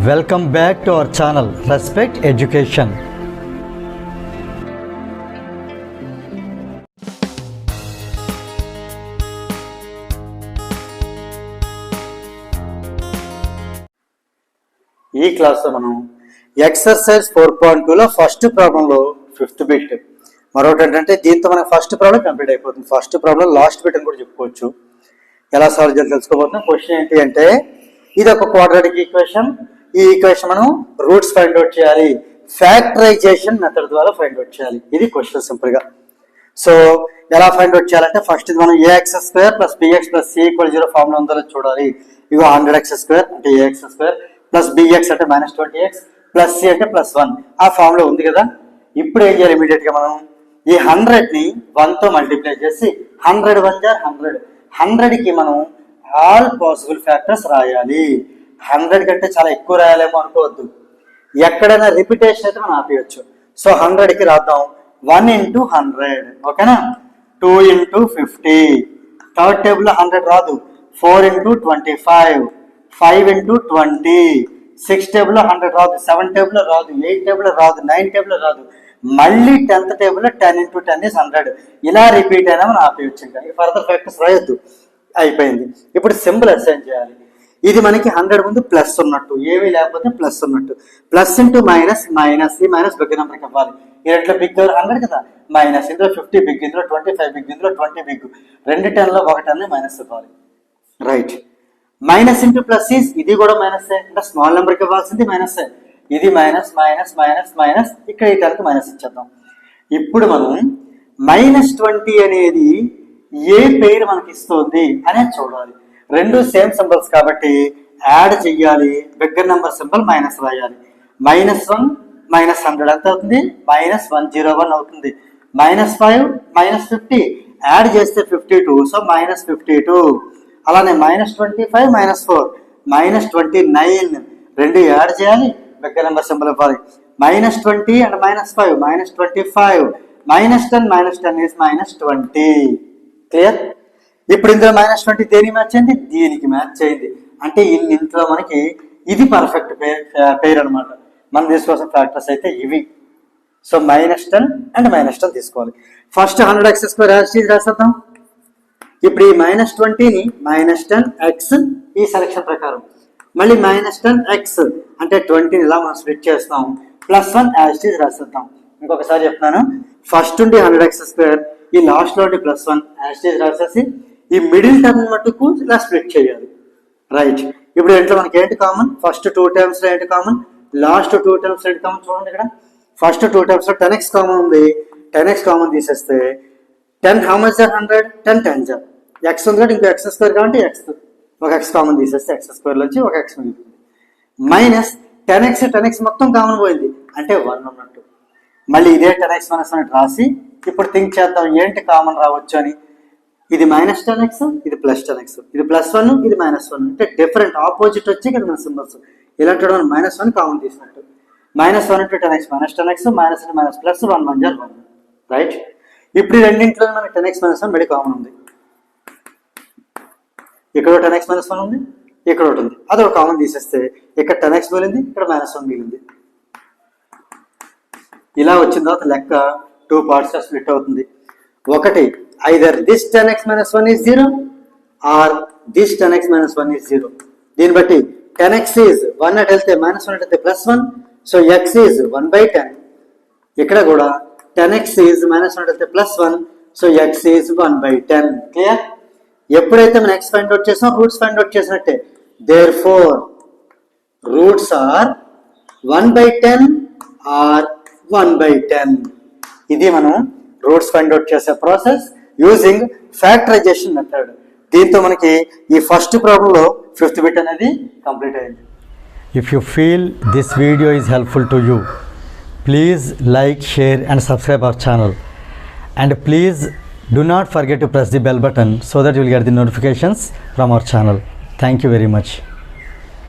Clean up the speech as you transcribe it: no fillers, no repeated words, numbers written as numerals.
Welcome back to our channel Respect Education. ఈ క్లాస్లో మనం ఎక్సర్సైజ్ 4.2లో ఫస్ట్ ప్రాబ్లంలో ఫిఫ్త్ బిట్, మరొకటి ఏంటంటే దీంతో మనకు ఫస్ట్ ప్రాబ్లం కంప్లీట్ అయిపోతుంది. ఫస్ట్ ప్రాబ్లం లాస్ట్ బిట్ అని కూడా చెప్పుకోవచ్చు. ఎలా సాల్వ్ చేయాలి తెలుసుకోబోతున్నాం. క్వశ్చన్ ఏంటి అంటే, ఇది ఒక క్వాడ్రాటిక్ ఈక్వేషన్. ఈ ఈక్వేషన్ మనం రూట్స్ ఫైండ్ అవుట్ చేయాలి, ఫ్యాక్టరైజేషన్ మెథడ్ ద్వారా ఫైండ్ అవుట్ చేయాలి. ఇది క్వశ్చన్ సింపుల్ గా. సో ఎలా ఫైండ్ అవుట్ చేయాలంటే, ఫస్ట్ ఇది మనం ax² + bx + c = 0 ఫార్ములా ఉందో చూడాలి. ఇగో 100x² అంటే ax² + bx అంటే -20x + c అంటే +1 ఆ ఫార్ములా ఉంది కదా. ఇప్పుడు ఏం చేయాలి, ఇమీడియట్ గా మనం ఈ 100ని 1 తో మల్టిప్లై చేసి 100 × 100 100కి మనం ఆల్ పాసిబుల్ ఫ్యాక్టర్స్ రాయాలి. 100 కంటే చాలా ఎక్కువ రాయాలేమో అనుకోవద్దు, ఎక్కడైనా రిపిటేషన్ అయితే మనం ఆపేయచ్చు. సో 100కి రాద్దాం 1 × 100, ఓకేనా. 2 × 50, థర్డ్ టేబుల్ 100 రాదు. 4 × 25, 5 × 20, 6 టేబుల్ 100 రాదు, 7 టేబుల్ రాదు, 8 టేబుల్ రాదు, 9 టేబుల్ రాదు. మళ్ళీ 10th టేబుల్ 10 × 10 = 100. ఇలా రిపీట్ అయినా మనం ఆపేయచ్చు. ఇంకా ఫర్దర్ ఫ్యాక్టర్స్ రాయొద్దు, అయిపోయింది. ఇప్పుడు సింబల్ అసైన్ చేయాలి. ఇది మనకి 100 ముందు ప్లస్ ఉన్నట్టు, ఏమీ లేకపోతే ప్లస్ ఉన్నట్టు. ప్లస్ ఇంటూ మైనస్, మైనస్ ఈ మైనస్ బిగ్ నెంబర్కి ఇవ్వాలి. ఈ రెంట్లో బిగ్ 100 కదా, మైనస్ ఇందులో 50 బిగ్, ఇందులో 25 బిగ్, ఇందులో 20 బిగ్. రెండు 10లో ఒక 10 మైనస్ ఇవ్వాలి. Right. Minus into plus is, ఇది కూడా మైనస్, అంటే స్మాల్ నెంబర్కి ఇవ్వాల్సింది మైనస్. ఇది మైనస్ మైనస్ మైనస్ మైనస్, ఇక్కడ ఈ 10కి మైనస్ ఇచ్చేద్దాం. ఇప్పుడు మనం -20 అనేది ఏ పేరు మనకి ఇస్తుంది అనేది చూడాలి. రెండు సేమ్ సింబల్స్ కాబట్టి యాడ్ చెయ్యాలి. బిగ్గర్ నెంబర్ సింబల్ మైనస్ రాయాలి. -1 - 100 ఎంత అవుతుంది, -101 అవుతుంది. -5 - 50 యాడ్ చేస్తే 52, సో -52. అలానే -25 - 4 -29, రెండు యాడ్ చేయాలి, బిగ్గర్ నెంబర్ సింబల్ ఇవ్వాలి. -20 and -5 -25, -10 - 10 is -20. క్లియర్. ఇప్పుడు ఇందులో -20 దేనికి మ్యాచ్ అయింది, దీనికి మ్యాచ్ అయింది. అంటే ఇంట్లో మనకి ఇది పర్ఫెక్ట్ పేరు అనమాట. మనం తీసుకోవాల్సిన ఫ్యాక్టర్స్ అయితే ఇవి. సో -10 and -10 తీసుకోవాలి. First 100x² రాసేద్దాం. ఇప్పుడు ఈ -20ని -10x ఈ సెలక్షన్ ప్రకారం, మళ్ళీ -10x అంటే 20ని ఇలా మనం స్ప్లిట్ చేస్తాం, +1 యాజ్ ఇట్ ఈజ్ రాసేద్దాం. ఇంకొకసారి చెప్తున్నాను, ఫస్ట్ ఉండి 100x², ఈ లాస్ట్ లో +1 యాజ్ ఇట్ ఈజ్ రాసేసి ఈ మిడిల్ టర్మ్ మటుకు ఇలా స్ప్లిట్ చేయాలి. రైట్. ఇప్పుడు ఇంట్లో మనకి ఏంటి కామన్, ఫస్ట్ 2 టర్మ్స్ లో ఏంటి కామన్, లాస్ట్ 2 టర్మ్స్ ఏంటి కామన్ చూడండి. ఇక్కడ ఫస్ట్ 2 టర్మ్స్ లో 10x కామన్ ఉంది. 10x కామన్ తీసేస్తే 10 how much are 100, 10 10s are x ఉంది కాబట్టి ఇంకో x² కాబట్టి x, ఒక x కామన్ తీసేస్తే x² నుంచి ఒక x మిగులుతుంది. మైనస్ 10x మొత్తం కామన్ పోయింది అంటే 1 ఉన్నట్టు. మళ్ళీ ఇదే 10x - 1 రాసి ఇప్పుడు థింక్ చేద్దాం ఏంటి కామన్ రావచ్చు అని. ఇది -10x, ఇది +10x, ఇది +1, ఇది -1, అంటే డిఫరెంట్ ఆపోజిట్ వచ్చి కదా మన సింబల్స్. ఇలాంటి -1 కామన్ తీసినట్టు. -1 × 10x -10x, minus minus plus 1 1 = 1. Right. ఇప్పుడు ఈ రెండింటిలో మనకి 10x - 1 మళ్ళీ కామన్ ఉంది. ఇక్కడ 10x - 1 ఉంది, ఇక్కడ ఒకటి ఉంది, అది ఒక కామన్ తీసేస్తే ఇక్కడ 10x మిగిలింది, ఇక్కడ -1 మిగిలింది. ఇలా వచ్చిన తర్వాత లెక్క 2 పార్ట్స్ స్ప్లిట్ అవుతుంది. ఒకటి either this 10x - 1 is 0 or this 10x - 1 is 0. దీన్ని బట్టి 10x is 1 అటు వెళ్తే -1 అటు వెళ్తే +1, సో x is 1/10. ఇక్కడ కూడా 10x is -1 అటు వెళ్తే +1, సో x is 1/10. క్లియర్. ఎప్పుడైతే మనం x ఫైండ్ అవుట్ చేసాం, రూట్స్ ఫైండ్ అవుట్ చేసినట్టే. Therefore roots are 1/10 or 1/10. ఇది మనం రూట్స్ ఫైండ్ అవుట్ చేసే ప్రాసెస్ యూజింగ్ ఫ్యాక్టరైజేషన్ మెథడ్. దీంతో మనకి ఈ ఫస్ట్ ప్రాబ్లంలో 5th బిట్ అనేది కంప్లీట్ అయింది. If you feel this video is helpful to you, please like, share and subscribe our channel. And please do not forget to press the bell button so that you will get the notifications from our channel. Thank you very much.